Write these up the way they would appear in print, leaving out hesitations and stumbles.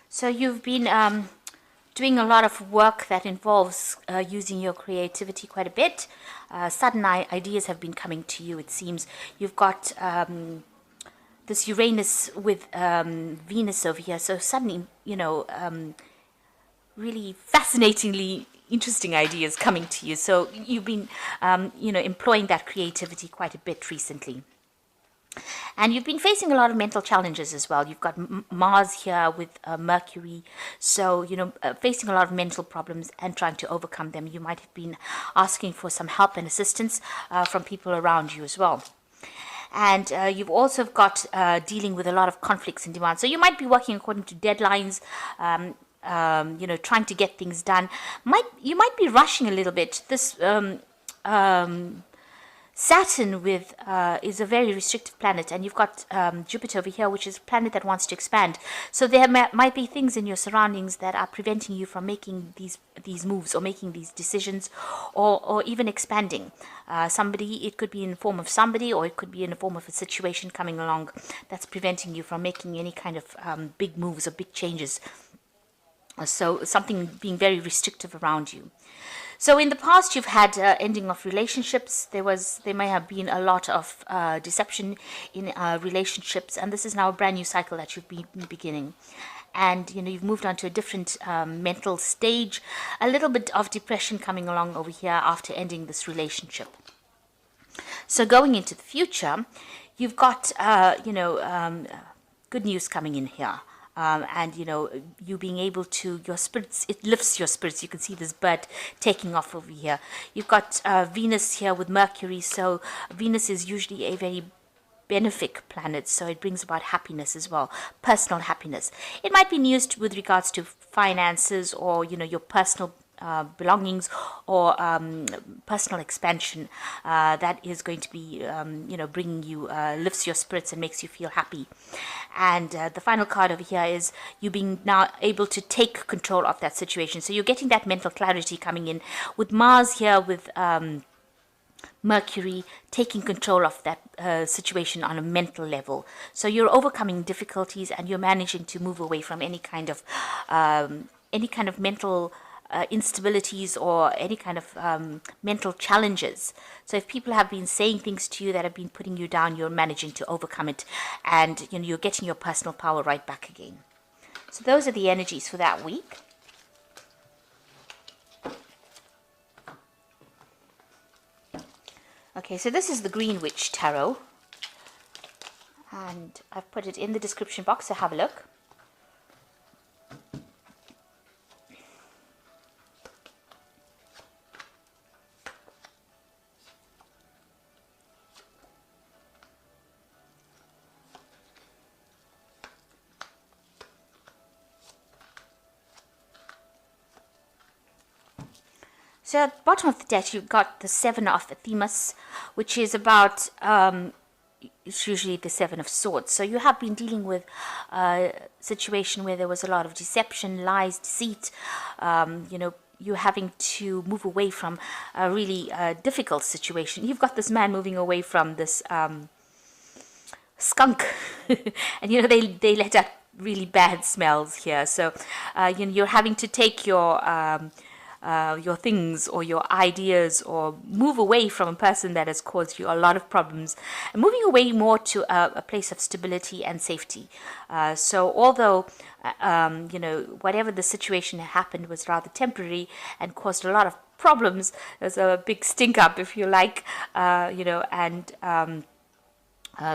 So you've been doing a lot of work that involves using your creativity quite a bit. Sudden ideas have been coming to you, it seems. You've got this Uranus with Venus over here. So suddenly, really fascinatingly interesting ideas coming to you. So you've been, employing that creativity quite a bit recently. And you've been facing a lot of mental challenges as well. You've got Mars here with Mercury. So, facing a lot of mental problems and trying to overcome them. You might have been asking for some help and assistance from people around you as well. And you've also got dealing with a lot of conflicts and demands. So you might be working according to deadlines, trying to get things done. You might be rushing a little bit. This Saturn is a very restrictive planet, and you've got Jupiter over here, which is a planet that wants to expand. So there might be things in your surroundings that are preventing you from making these moves or making these decisions, or even expanding. It could be in the form of somebody, or it could be in the form of a situation coming along that's preventing you from making any kind of big moves or big changes. So something being very restrictive around you. So in the past, you've had ending of relationships. There may have been a lot of deception in relationships, and this is now a brand new cycle that you've been beginning. And you've moved on to a different mental stage. A little bit of depression coming along over here after ending this relationship. So going into the future, you've got good news coming in here. And you being able to, your spirits, it lifts your spirits. You can see this bird taking off over here. You've got Venus here with Mercury. So Venus is usually a very benefic planet, so it brings about happiness as well, personal happiness. It might be news with regards to finances, or your personal belongings, or personal expansion that is going to be bringing you, lifts your spirits and makes you feel happy. And the final card over here is you being now able to take control of that situation. So you're getting that mental clarity coming in with Mars here with Mercury taking control of that situation on a mental level. So you're overcoming difficulties, and you're managing to move away from any kind of mental instabilities, or any kind of mental challenges. So if people have been saying things to you that have been putting you down, you're managing to overcome it, and you're getting your personal power right back again. So those are the energies for that week. Okay, so this is the Green Witch Tarot, and I've put it in the description box, so have a look. So at the bottom of the deck, you've got the Seven of Themis, which is about, it's usually the Seven of Swords. So you have been dealing with a situation where there was a lot of deception, lies, deceit. You're having to move away from a really difficult situation. You've got this man moving away from this skunk. And, they let out really bad smells here. So, you're having to take your things or your ideas, or move away from a person that has caused you a lot of problems, and moving away more to a place of stability and safety. So although whatever the situation happened was rather temporary and caused a lot of problems, there's a big stink up, if you like, and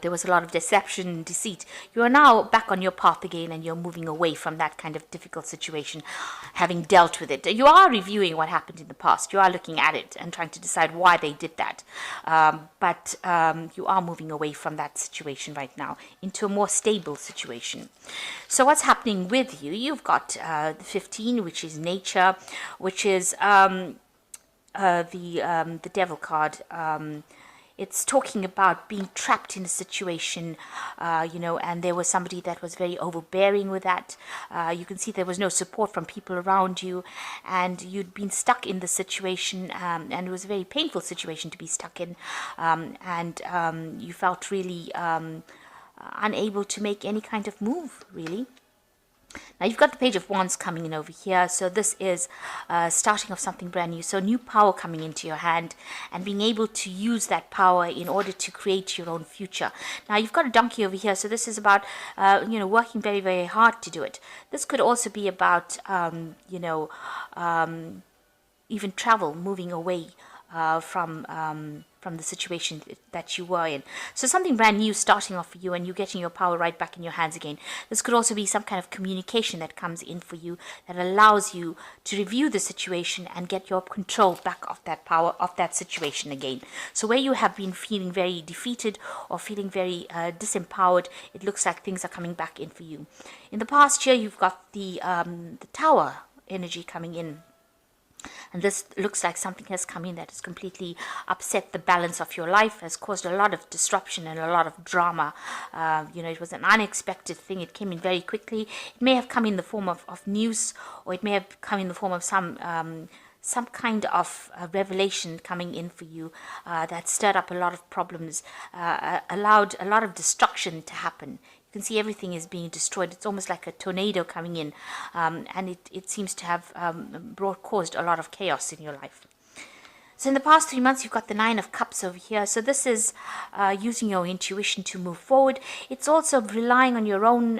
there was a lot of deception and deceit. You are now back on your path again, and you're moving away from that kind of difficult situation, having dealt with it. You are reviewing what happened in the past. You are looking at it and trying to decide why they did that. But you are moving away from that situation right now into a more stable situation. So what's happening with you? You've got the 15, which is nature, which is the devil card. It's talking about being trapped in a situation, and there was somebody that was very overbearing with that. You can see there was no support from people around you, and you'd been stuck in the situation, and it was a very painful situation to be stuck in, and you felt really unable to make any kind of move, really. Now you've got the Page of Wands coming in over here. So this is starting of something brand new. So new power coming into your hand and being able to use that power in order to create your own future. Now you've got a donkey over here. So this is about, working very, very hard to do it. This could also be about, even travel, moving away from the situation that you were in. So something brand new starting off for you, and you getting your power right back in your hands again. This could also be some kind of communication that comes in for you that allows you to review the situation and get your control back of that power of that situation again. So where you have been feeling very defeated or feeling very disempowered, it looks like things are coming back in for you. In the past year, you've got the Tower energy coming in. And this looks like something has come in that has completely upset the balance of your life, has caused a lot of disruption and a lot of drama. It was an unexpected thing. It came in very quickly. It may have come in the form of news, or it may have come in the form of some kind of revelation coming in for you that stirred up a lot of problems, allowed a lot of destruction to happen. You can see everything is being destroyed. It's almost like a tornado coming in, and it seems to have caused a lot of chaos in your life. So in the past 3 months, you've got the Nine of Cups over here. So this is using your intuition to move forward. It's also relying on your own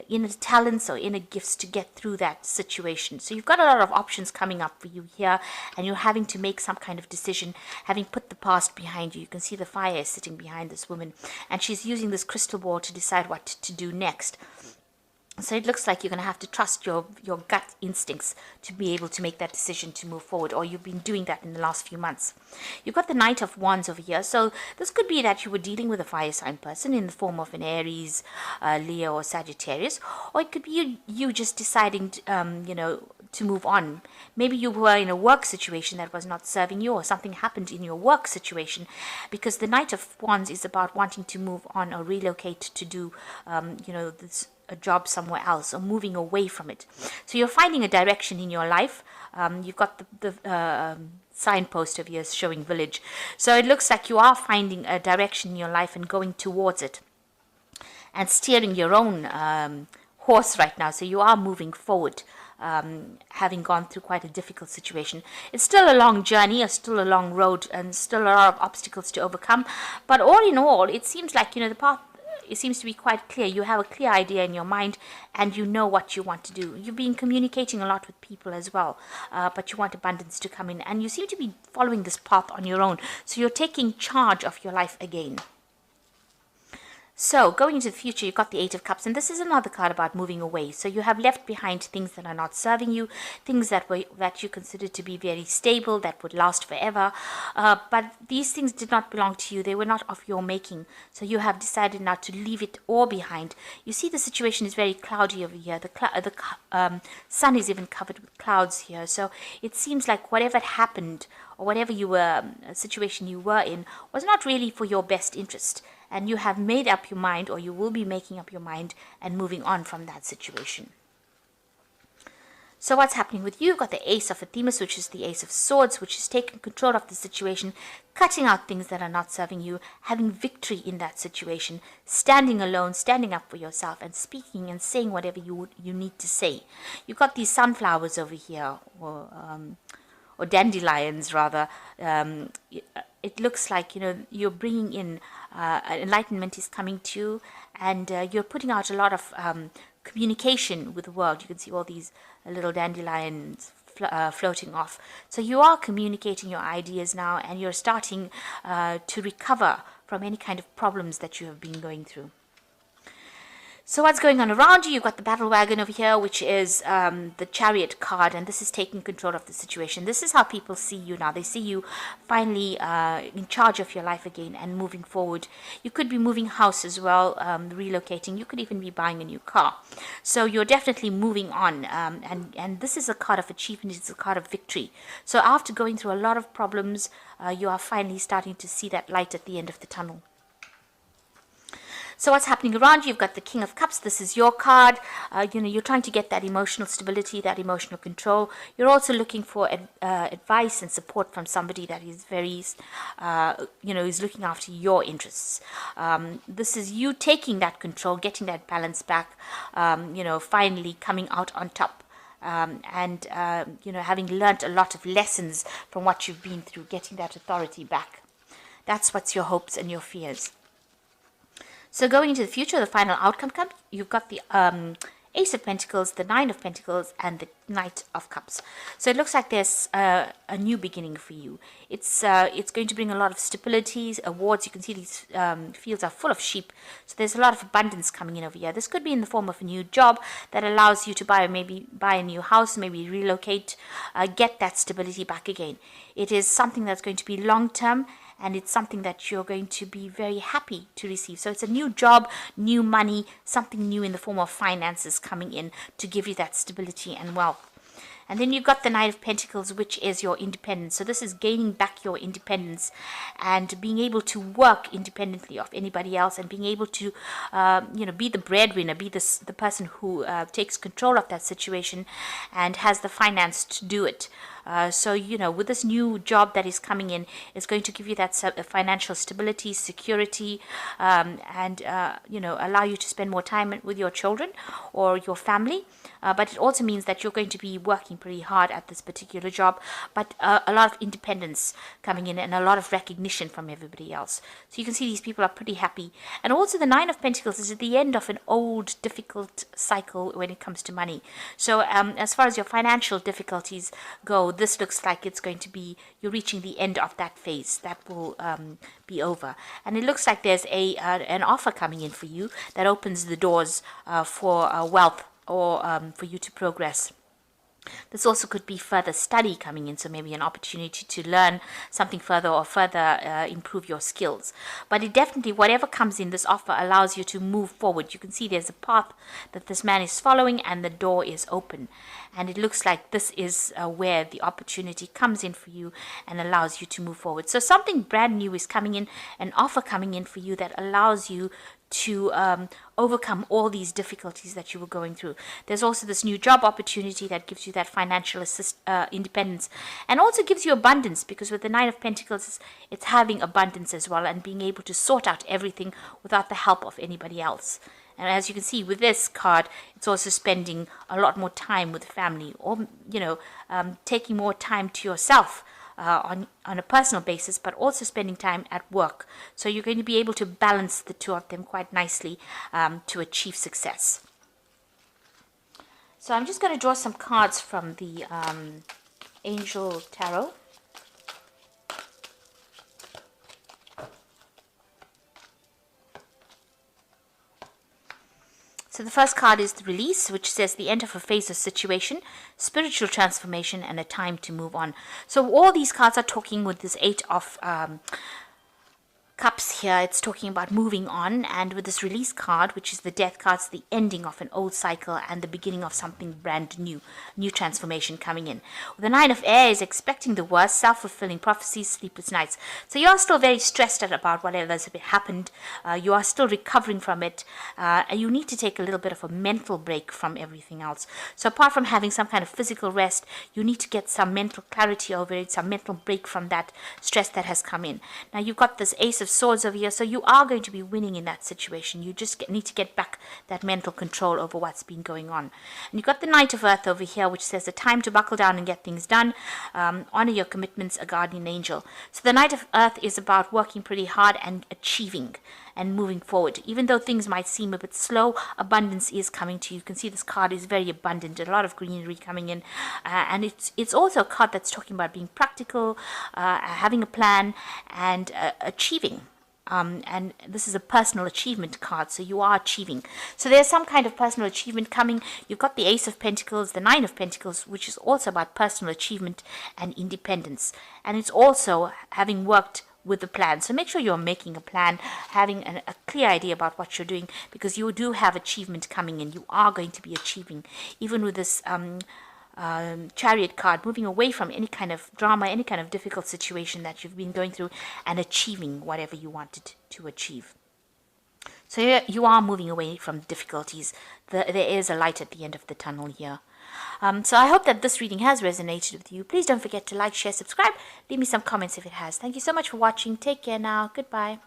inner talents or inner gifts to get through that situation. So you've got a lot of options coming up for you here, and you're having to make some kind of decision, having put the past behind you. You can see the fire is sitting behind this woman, and she's using this crystal ball to decide what to do next. So it looks like you're going to have to trust your gut instincts to be able to make that decision to move forward, or you've been doing that in the last few months. You've got the Knight of Wands over here. So this could be that you were dealing with a fire sign person in the form of an Aries, Leo, or Sagittarius, or it could be you just deciding to move on. Maybe you were in a work situation that was not serving you, or something happened in your work situation, because the Knight of Wands is about wanting to move on or relocate to do, a job somewhere else, or moving away from it. So you're finding a direction in your life. You've got the signpost of yours showing village. So it looks like you are finding a direction in your life and going towards it and steering your own horse right now. So you are moving forward, having gone through quite a difficult situation. It's still a long journey, still a long road, and still a lot of obstacles to overcome. But all in all, it seems like, the path, it seems to be quite clear. You have a clear idea in your mind, and you know what you want to do. You've been communicating a lot with people as well, but you want abundance to come in, and you seem to be following this path on your own. So you're taking charge of your life again. So going into the future, you've got the Eight of Cups, and this is another card about moving away. So you have left behind things that are not serving you, things that you consider to be very stable, that would last forever. But these things did not belong to you. They were not of your making. So you have decided now to leave it all behind. You see the situation is very cloudy over here. The sun is even covered with clouds here. So it seems like whatever happened, or whatever situation you were in, was not really for your best interest. And you have made up your mind, or you will be making up your mind and moving on from that situation. So what's happening with you? You've got the Ace of Athemus, which is the Ace of Swords, which is taking control of the situation, cutting out things that are not serving you, having victory in that situation, standing alone, standing up for yourself, and speaking and saying whatever you need to say. You've got these sunflowers over here, or dandelions rather. It looks like you're bringing in enlightenment is coming to you, and you're putting out a lot of communication with the world. You can see all these little dandelions floating off. So you are communicating your ideas now, and you're starting to recover from any kind of problems that you have been going through. So what's going on around you? You've got the Battle Wagon over here, which is the Chariot card, and this is taking control of the situation. This is how people see you now. They see you finally in charge of your life again and moving forward. You could be moving house as well, relocating. You could even be buying a new car. So you're definitely moving on, and this is a card of achievement. It's a card of victory. So after going through a lot of problems, you are finally starting to see that light at the end of the tunnel. So what's happening around you? You've got the King of Cups. This is your card. You're trying to get that emotional stability, that emotional control. You're also looking for advice and support from somebody that is very, is looking after your interests. This is you taking that control, getting that balance back, finally coming out on top. Having learnt a lot of lessons from what you've been through, getting that authority back. That's what's your hopes and your fears. So going into the future, the final outcome comes. You've got the Ace of Pentacles, the Nine of Pentacles, and the Knight of Cups. So it looks like there's a new beginning for you. It's going to bring a lot of stability, awards. You can see these fields are full of sheep. So there's a lot of abundance coming in over here. This could be in the form of a new job that allows you to buy a new house, maybe relocate, get that stability back again. It is something that's going to be long-term, and it's something that you're going to be very happy to receive. So it's a new job, new money, something new in the form of finances coming in to give you that stability and wealth. And then you've got the Knight of Pentacles, which is your independence. So this is gaining back your independence and being able to work independently of anybody else, and being able to, be the breadwinner, be the person who takes control of that situation and has the finance to do it. With this new job that is coming in, it's going to give you that financial stability, security, allow you to spend more time with your children or your family. But it also means that you're going to be working pretty hard at this particular job, but a lot of independence coming in and a lot of recognition from everybody else. So you can see these people are pretty happy. And also the Nine of Pentacles is at the end of an old, difficult cycle when it comes to money. So as far as your financial difficulties go, this looks like it's going to be, you're reaching the end of that phase. That will be over. And it looks like there's an offer coming in for you that opens the doors for wealth, or for you to progress. This also could be further study coming in, so maybe an opportunity to learn something further or further improve your skills. But it definitely, whatever comes in, this offer allows you to move forward. You can see there's a path that this man is following, and the door is open. And it looks like this is where the opportunity comes in for you and allows you to move forward. So something brand new is coming in, an offer coming in for you that allows you to overcome all these difficulties that you were going through. There's also this new job opportunity that gives you that financial independence, and also gives you abundance, because with the Nine of Pentacles, it's having abundance as well, and being able to sort out everything without the help of anybody else. And as you can see with this card, it's also spending a lot more time with family, or taking more time to yourself on a personal basis, but also spending time at work. So you're going to be able to balance the two of them quite nicely to achieve success. So I'm just going to draw some cards from the Angel Tarot. So the first card is the Release, which says the end of a phase or situation, spiritual transformation, and a time to move on. So all these cards are talking with this Eight of Cups here. It's talking about moving on, and with this Release card, which is the Death card, it's the ending of an old cycle and the beginning of something brand new transformation coming in. The Nine of Air is expecting the worst, self-fulfilling prophecies, sleepless nights. So you are still very stressed out about whatever has happened. You are still recovering from it. And you need to take a little bit of a mental break from everything else. So apart from having some kind of physical rest, you need to get some mental clarity over it, some mental break from that stress that has come in. Now you've got this Ace of Swords over here, so you are going to be winning in that situation. You just need to get back that mental control over what's been going on. And you've got the Knight of Earth over here, which says the time to buckle down and get things done. Honor your commitments, a guardian angel. So the Knight of Earth is about working pretty hard and achieving and moving forward. Even though things might seem a bit slow, abundance is coming to you. You can see this card is very abundant, a lot of greenery coming in, and it's also a card that's talking about being practical, having a plan, and achieving. And this is a personal achievement card, so you are achieving. So there's some kind of personal achievement coming. You've got the Ace of Pentacles, the Nine of Pentacles, which is also about personal achievement and independence. And it's also having worked with the plan. So make sure you're making a plan, having a clear idea about what you're doing, because you do have achievement coming in. You are going to be achieving, even with this Chariot card, moving away from any kind of drama, any kind of difficult situation that you've been going through, and achieving whatever you wanted to achieve. So you are moving away from difficulties. There is a light at the end of the tunnel here. So I hope that this reading has resonated with you. Please don't forget to like, share, subscribe. Leave me some comments if it has. Thank you so much for watching. Take care now. Goodbye.